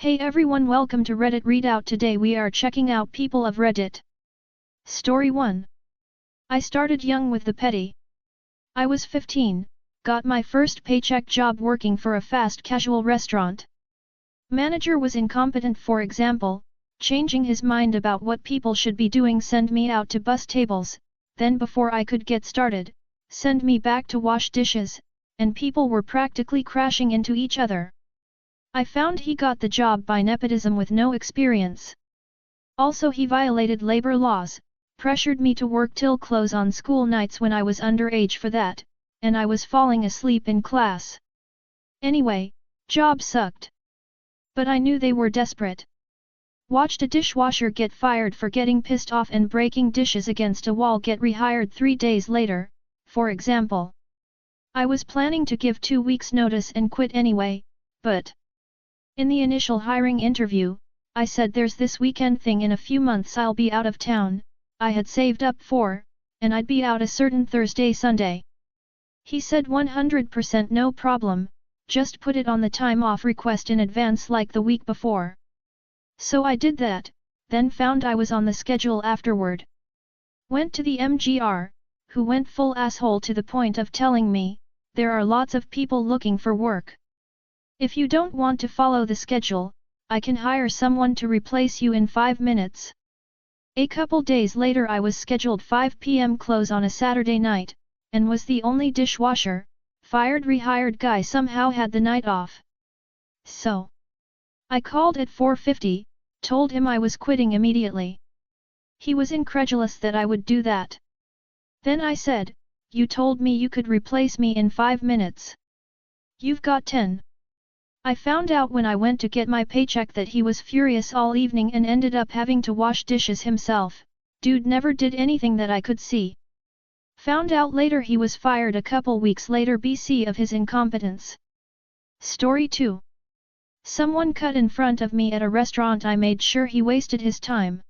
Hey everyone, welcome to Reddit Readout. Today we are checking out People of Reddit. Story 1. I started young with the petty. I was 15, got my first paycheck job working for a fast casual restaurant. Manager was incompetent, for example, changing his mind about what people should be doing, send me out to bus tables, then before I could get started, send me back to wash dishes, and people were practically crashing into each other. I found he got the job by nepotism with no experience. Also, he violated labor laws, pressured me to work till close on school nights when I was underage for that, and I was falling asleep in class. Anyway, job sucked. But I knew they were desperate. Watched a dishwasher get fired for getting pissed off and breaking dishes against a wall get rehired 3 days later, for example. I was planning to give 2 weeks notice and quit anyway, but in the initial hiring interview, I said there's this weekend thing in a few months I'll be out of town, I had saved up for, and I'd be out a certain Thursday Sunday. He said 100% no problem, just put it on the time off request in advance like the week before. So I did that, then found I was on the schedule afterward. Went to the MGR, who went full asshole to the point of telling me, there are lots of people looking for work. If you don't want to follow the schedule, I can hire someone to replace you in 5 minutes. A couple days later I was scheduled 5 p.m. close on a Saturday night, and was the only dishwasher. Fired rehired guy somehow had the night off. So I called at 4:50, told him I was quitting immediately. He was incredulous that I would do that. Then I said, you told me you could replace me in 5 minutes. You've got 10. I found out when I went to get my paycheck that he was furious all evening and ended up having to wash dishes himself. Dude never did anything that I could see. Found out later he was fired a couple weeks later BC of his incompetence. Story 2. Someone cut in front of me at a restaurant. I made sure he wasted his time.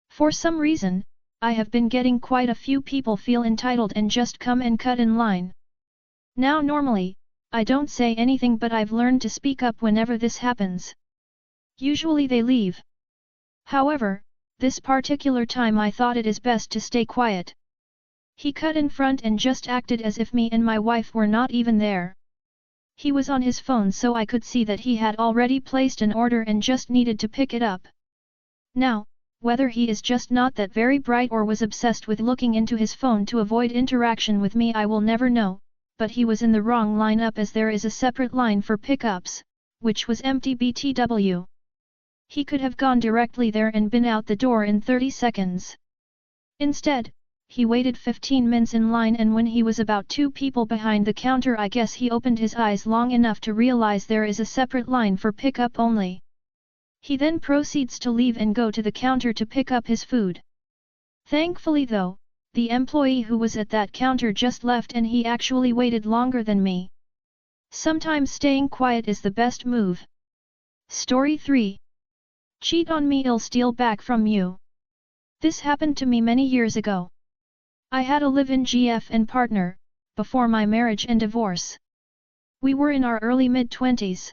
For some reason, I have been getting quite a few people feel entitled and just come and cut in line. Now normally, I don't say anything, but I've learned to speak up whenever this happens. Usually they leave. However, this particular time I thought it is best to stay quiet. He cut in front and just acted as if me and my wife were not even there. He was on his phone, so I could see that he had already placed an order and just needed to pick it up. Now, whether he is just not that very bright or was obsessed with looking into his phone to avoid interaction with me, I will never know. But he was in the wrong lineup, as there is a separate line for pickups, which was empty BTW. He could have gone directly there and been out the door in 30 seconds. Instead, he waited 15 minutes in line, and when he was about 2 people behind the counter, I guess he opened his eyes long enough to realize there is a separate line for pickup only. He then proceeds to leave and go to the counter to pick up his food. Thankfully though, the employee who was at that counter just left and he actually waited longer than me. Sometimes staying quiet is the best move. Story 3. Cheat on me, I'll steal back from you. This happened to me many years ago. I had a live-in GF and partner, before my marriage and divorce. We were in our early mid-20s.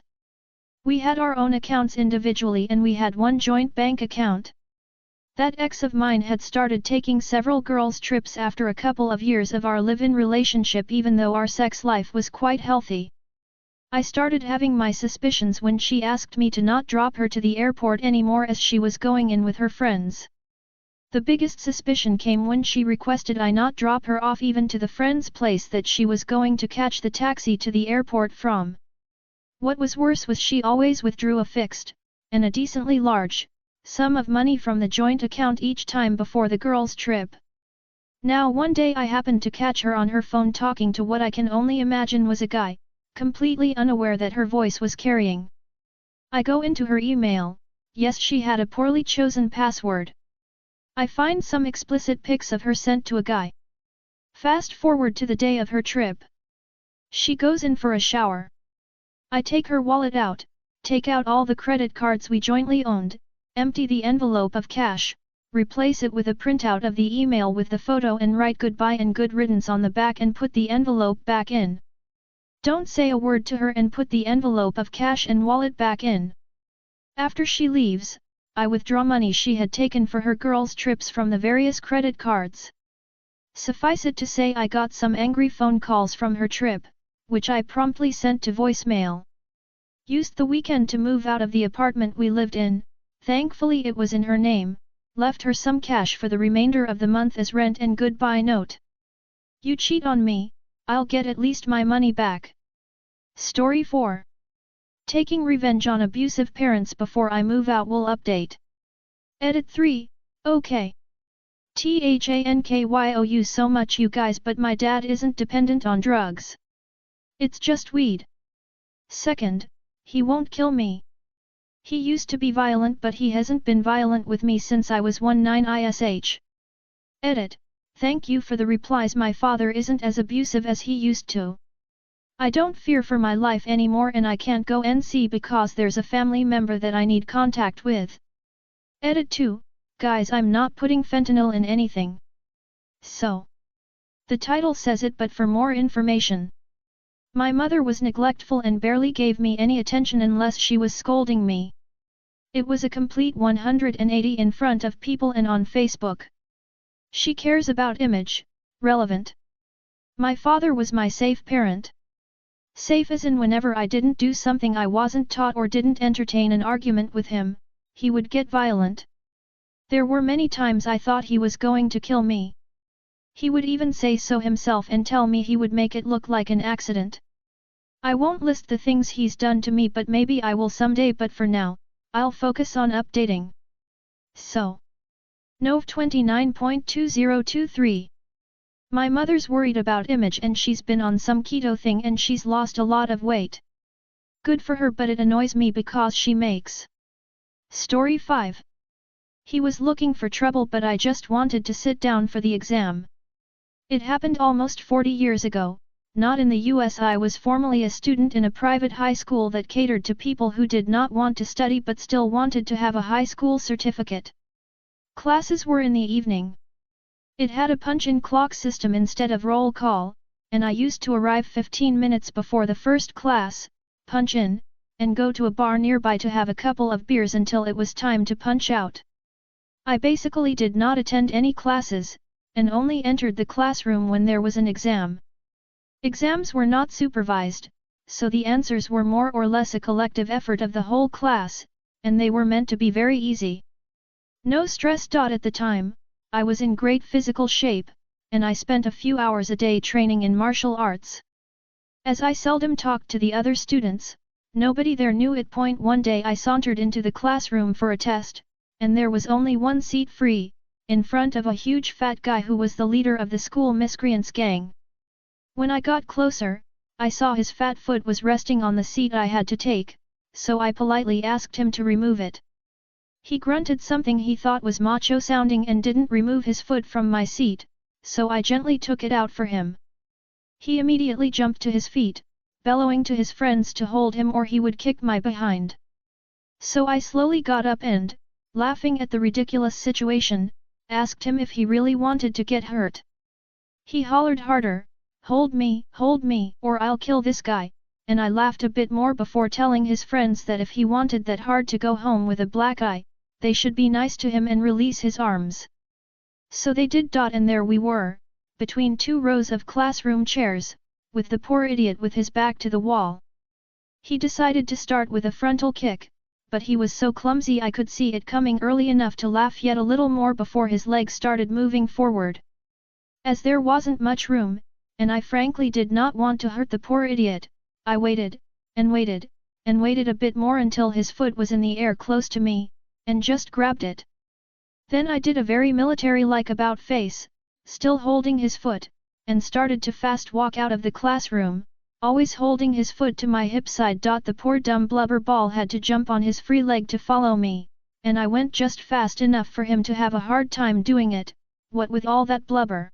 We had our own accounts individually and we had one joint bank account. That ex of mine had started taking several girls' trips after a couple of years of our live-in relationship, even though our sex life was quite healthy. I started having my suspicions when she asked me to not drop her to the airport anymore as she was going in with her friends. The biggest suspicion came when she requested I not drop her off even to the friend's place that she was going to catch the taxi to the airport from. What was worse was she always withdrew a fixed, and a decently large, sum of money from the joint account each time before the girls' trip. Now one day I happened to catch her on her phone talking to what I can only imagine was a guy, completely unaware that her voice was carrying. I go into her email. Yes, she had a poorly chosen password. I find some explicit pics of her sent to a guy. Fast forward to the day of her trip. She goes in for a shower. I take her wallet out, take out all the credit cards we jointly owned, empty the envelope of cash, replace it with a printout of the email with the photo and write goodbye and good riddance on the back and put the envelope back in. Don't say a word to her and put the envelope of cash and wallet back in. After she leaves, I withdraw money she had taken for her girls' trips from the various credit cards. Suffice it to say I got some angry phone calls from her trip, which I promptly sent to voicemail. Used the weekend to move out of the apartment we lived in, thankfully it was in her name, left her some cash for the remainder of the month as rent and goodbye note. You cheat on me, I'll get at least my money back. Story 4. Taking revenge on abusive parents before I move out will update. Edit 3, okay. THANKYOU so much you guys, but my dad isn't dependent on drugs. It's just weed. Second, he won't kill me. He used to be violent but he hasn't been violent with me since I was 19 ish. Edit, thank you for the replies. My father isn't as abusive as he used to. I don't fear for my life anymore and I can't go NC because there's a family member that I need contact with. Edit 2, guys, I'm not putting fentanyl in anything. So. The title says it, but for more information. My mother was neglectful and barely gave me any attention unless she was scolding me. It was a complete 180 in front of people and on Facebook. She cares about image, relevant. My father was my safe parent. Safe as in whenever I didn't do something I wasn't taught or didn't entertain an argument with him, he would get violent. There were many times I thought he was going to kill me. He would even say so himself and tell me he would make it look like an accident. I won't list the things he's done to me, but maybe I will someday, but for now, I'll focus on updating. So. Nov 29.2023. My mother's worried about image and she's been on some keto thing and she's lost a lot of weight. Good for her, but it annoys me because she makes. Story 5. He was looking for trouble but I just wanted to sit down for the exam. It happened almost 40 years ago, not in the US. I was formerly a student in a private high school that catered to people who did not want to study but still wanted to have a high school certificate. Classes were in the evening. It had a punch-in clock system instead of roll call, and I used to arrive 15 minutes before the first class, punch in, and go to a bar nearby to have a couple of beers until it was time to punch out. I basically did not attend any classes, and only entered the classroom when there was an exam. Exams were not supervised, so the answers were more or less a collective effort of the whole class, and they were meant to be very easy. No stress. At the time, I was in great physical shape, and I spent a few hours a day training in martial arts. As I seldom talked to the other students, nobody there knew it. One day I sauntered into the classroom for a test, and there was only one seat free, in front of a huge fat guy who was the leader of the school miscreants gang. When I got closer, I saw his fat foot was resting on the seat I had to take, so I politely asked him to remove it. He grunted something he thought was macho sounding and didn't remove his foot from my seat, so I gently took it out for him. He immediately jumped to his feet, bellowing to his friends to hold him or he would kick my behind. So I slowly got up and, laughing at the ridiculous situation, asked him if he really wanted to get hurt. He hollered harder, hold me, or I'll kill this guy," and I laughed a bit more before telling his friends that if he wanted that hard to go home with a black eye, they should be nice to him and release his arms. So they did. And there we were, between two rows of classroom chairs, with the poor idiot with his back to the wall. He decided to start with a frontal kick, but he was so clumsy I could see it coming early enough to laugh yet a little more before his legs started moving forward. As there wasn't much room, and I frankly did not want to hurt the poor idiot, I waited, and waited, and waited a bit more until his foot was in the air close to me, and just grabbed it. Then I did a very military-like about face, still holding his foot, and started to fast walk out of the classroom, always holding his foot to my hip side. The poor dumb blubber ball had to jump on his free leg to follow me, and I went just fast enough for him to have a hard time doing it, what with all that blubber.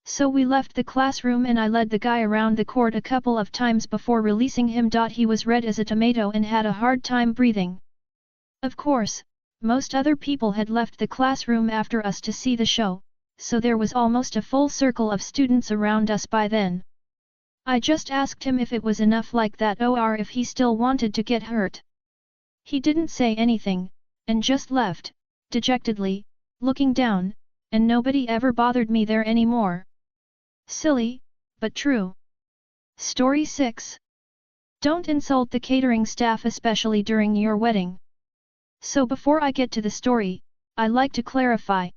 So we left the classroom and I led the guy around the court a couple of times before releasing him. He was red as a tomato and had a hard time breathing. Of course, most other people had left the classroom after us to see the show, so there was almost a full circle of students around us by then. I just asked him if it was enough like that or if he still wanted to get hurt. He didn't say anything, and just left, dejectedly, looking down, and nobody ever bothered me there anymore. Silly, but true. Story 6. Don't insult the catering staff, especially during your wedding. So before I get to the story, I like to clarify.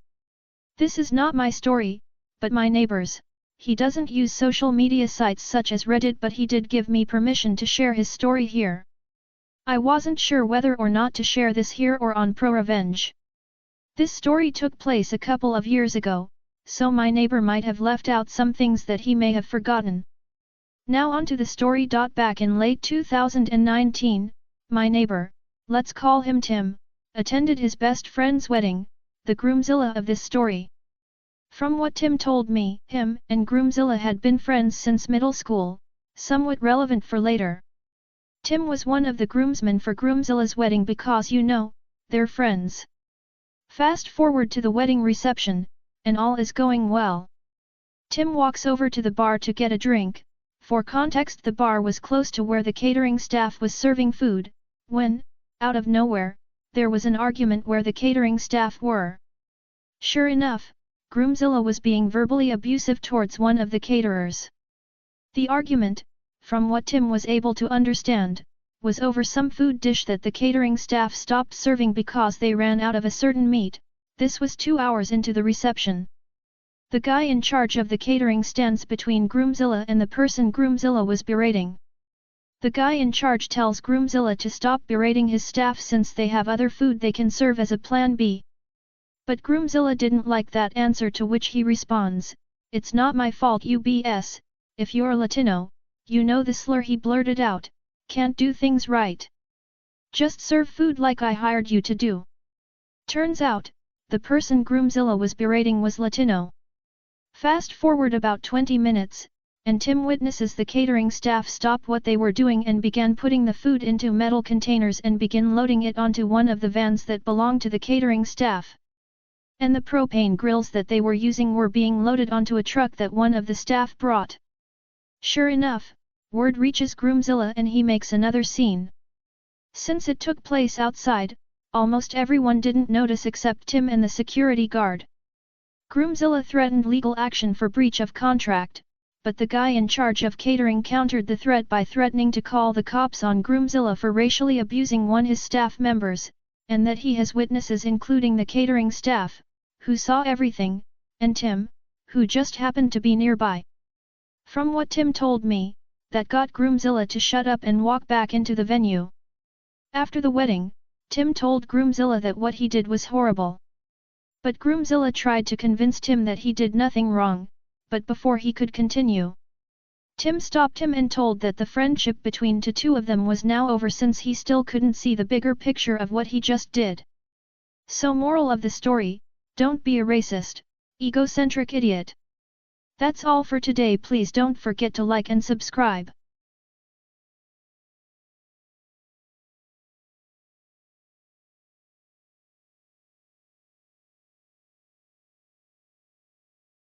This is not my story, but my neighbor's. He doesn't use social media sites such as Reddit, but he did give me permission to share his story here. I wasn't sure whether or not to share this here or on Pro Revenge. This story took place a couple of years ago, so my neighbor might have left out some things that he may have forgotten. Now on to the story. Back in late 2019, my neighbor, let's call him Tim, attended his best friend's wedding, the groomzilla of this story. From what Tim told me, him and groomzilla had been friends since middle school, somewhat relevant for later. Tim was one of the groomsmen for groomzilla's wedding because they're friends. Fast forward to the wedding reception, and all is going well. Tim walks over to the bar to get a drink. For context, the bar was close to where the catering staff was serving food, when, out of nowhere, there was an argument where the catering staff were. Sure enough, groomzilla was being verbally abusive towards one of the caterers. The argument, from what Tim was able to understand, was over some food dish that the catering staff stopped serving because they ran out of a certain meat. This was 2 hours into the reception. The guy in charge of the catering stands between groomzilla and the person groomzilla was berating. The guy in charge tells groomzilla to stop berating his staff since they have other food they can serve as a plan B. But groomzilla didn't like that answer, to which he responds, "It's not my fault, UBS, if you're Latino, you know the slur," he blurted out, "can't do things right. Just serve food like I hired you to do." Turns out, the person groomzilla was berating was Latino. Fast forward about 20 minutes, and Tim witnesses the catering staff stop what they were doing and began putting the food into metal containers and begin loading it onto one of the vans that belonged to the catering staff. And the propane grills that they were using were being loaded onto a truck that one of the staff brought. Sure enough, word reaches groomzilla and he makes another scene. Since it took place outside, almost everyone didn't notice except Tim and the security guard. Groomzilla threatened legal action for breach of contract, but the guy in charge of catering countered the threat by threatening to call the cops on groomzilla for racially abusing one of his staff members, and that he has witnesses including the catering staff, who saw everything, and Tim, who just happened to be nearby. From what Tim told me, that got groomzilla to shut up and walk back into the venue. After the wedding, Tim told groomzilla that what he did was horrible. But groomzilla tried to convince Tim that he did nothing wrong, but before he could continue, Tim stopped him and told that the friendship between the two of them was now over, since he still couldn't see the bigger picture of what he just did. So moral of the story, don't be a racist, egocentric idiot. That's all for today. Please don't forget to like and subscribe.